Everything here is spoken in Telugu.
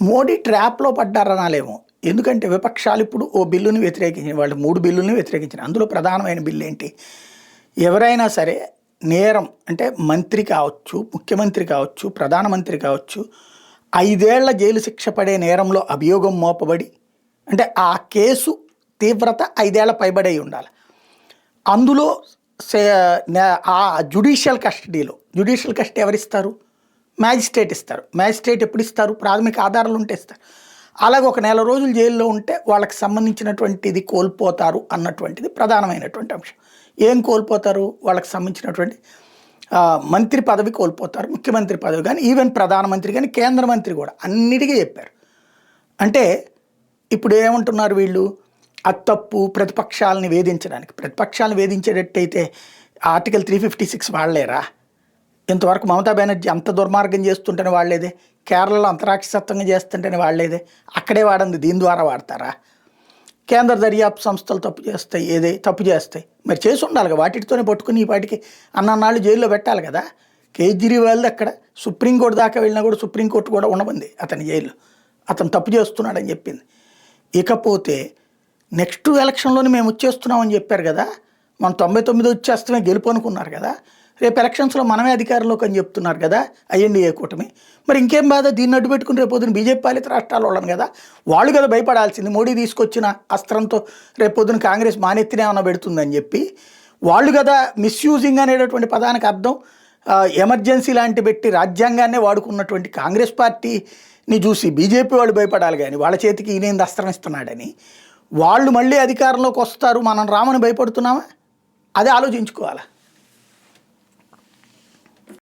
మోడీ ట్రాప్లో పడ్డారనాలేమో. ఎందుకంటే విపక్షాలు ఇప్పుడు ఓ బిల్లుని వ్యతిరేకించిన వాళ్ళు 3 బిల్లుల్ని వ్యతిరేకించిన. అందులో ప్రధానమైన బిల్లు ఏంటి? ఎవరైనా సరే నేరం అంటే మంత్రి కావచ్చు, ముఖ్యమంత్రి కావచ్చు, ప్రధానమంత్రి కావచ్చు, 5 ఏళ్ల జైలు శిక్ష పడే నేరంలో అభియోగం మోపబడి అంటే ఆ కేసు తీవ్రత 5 ఏళ్ల పైబడి ఉండాలి. అందులో ఆ జ్యుడిషియల్ కస్టడీ ఎవరిస్తారు? మ్యాజిస్ట్రేట్ ఇస్తారు. మ్యాజిస్ట్రేట్ ఎప్పుడు ఇస్తారు? ప్రాథమిక ఆధారాలు ఉంటే ఇస్తారు. అలాగే ఒక 1 నెల రోజులు జైల్లో ఉంటే వాళ్ళకి సంబంధించినటువంటిది కోల్పోతారు అన్నటువంటిది ప్రధానమైనటువంటి అంశం. ఏం కోల్పోతారు? వాళ్ళకి సంబంధించినటువంటి మంత్రి పదవి కోల్పోతారు, ముఖ్యమంత్రి పదవి కానీ, ఈవెన్ ప్రధానమంత్రి కానీ, కేంద్ర మంత్రి కూడా అన్నిటికీ చెప్పారు. అంటే ఇప్పుడు ఏమంటున్నారు వీళ్ళు? అది తప్పు, ప్రతిపక్షాలని వేధించడానికి. ప్రతిపక్షాలను వేధించేటట్టయితే ఆర్టికల్ 356 వాడలేరా? ఇంతవరకు మమతా బెనర్జీ అంత దుర్మార్గం చేస్తుంటేనే వాడలేదే, కేరళలో అంతరాక్షసత్వంగా చేస్తుంటేనే వాడలేదే, అక్కడే వాడంది దీని ద్వారా వాడతారా? కేంద్ర దర్యాప్తు సంస్థలు తప్పు చేస్తాయి మరి చేసి ఉండాలి, వాటితోనే పట్టుకుని ఈ పాటికి అన్నాళ్ళు జైల్లో పెట్టాలి కదా. కేజ్రీవాల్ది అక్కడ సుప్రీంకోర్టు దాకా వెళ్ళినా కూడా సుప్రీంకోర్టు కూడా ఉండమంది అతని జైల్లో, అతను తప్పు చేస్తున్నాడని చెప్పింది. ఇకపోతే నెక్స్ట్ ఎలక్షన్లోనే మేము వచ్చేస్తున్నామని చెప్పారు కదా, మనం 99 వచ్చేస్తామే గెలుపు అనుకున్నారు కదా, రేపు ఎలక్షన్స్లో మనమే అధికారంలోకి అని చెప్తున్నారు కదా ఐఎన్డీఏ కూటమి. మరి ఇంకేం బాధ? దీన్ని అడ్డు పెట్టుకుని రేపొద్దున బీజేపీ పాలిత రాష్ట్రాల వాళ్ళని కదా వాళ్ళు కదా భయపడాల్సింది. మోడీ తీసుకొచ్చిన అస్త్రంతో రేపొద్దున కాంగ్రెస్ మానెత్తినే ఏమన్నా పెడుతుందని చెప్పి వాళ్ళు కదా. మిస్యూజింగ్ అనేటటువంటి పదానికి అర్థం ఎమర్జెన్సీ లాంటి పెట్టి రాజ్యాంగాన్నే వాడుకున్నటువంటి కాంగ్రెస్ పార్టీని చూసి బీజేపీ వాళ్ళు భయపడాలి. కానీ వాళ్ళ చేతికి ఈయనేంది అస్త్రం ఇస్తున్నాడని వాళ్ళు మళ్ళీ అధికారంలోకి వస్తారు, మనం రామని భయపడుతున్నామా? అదే ఆలోచించుకోవాలి.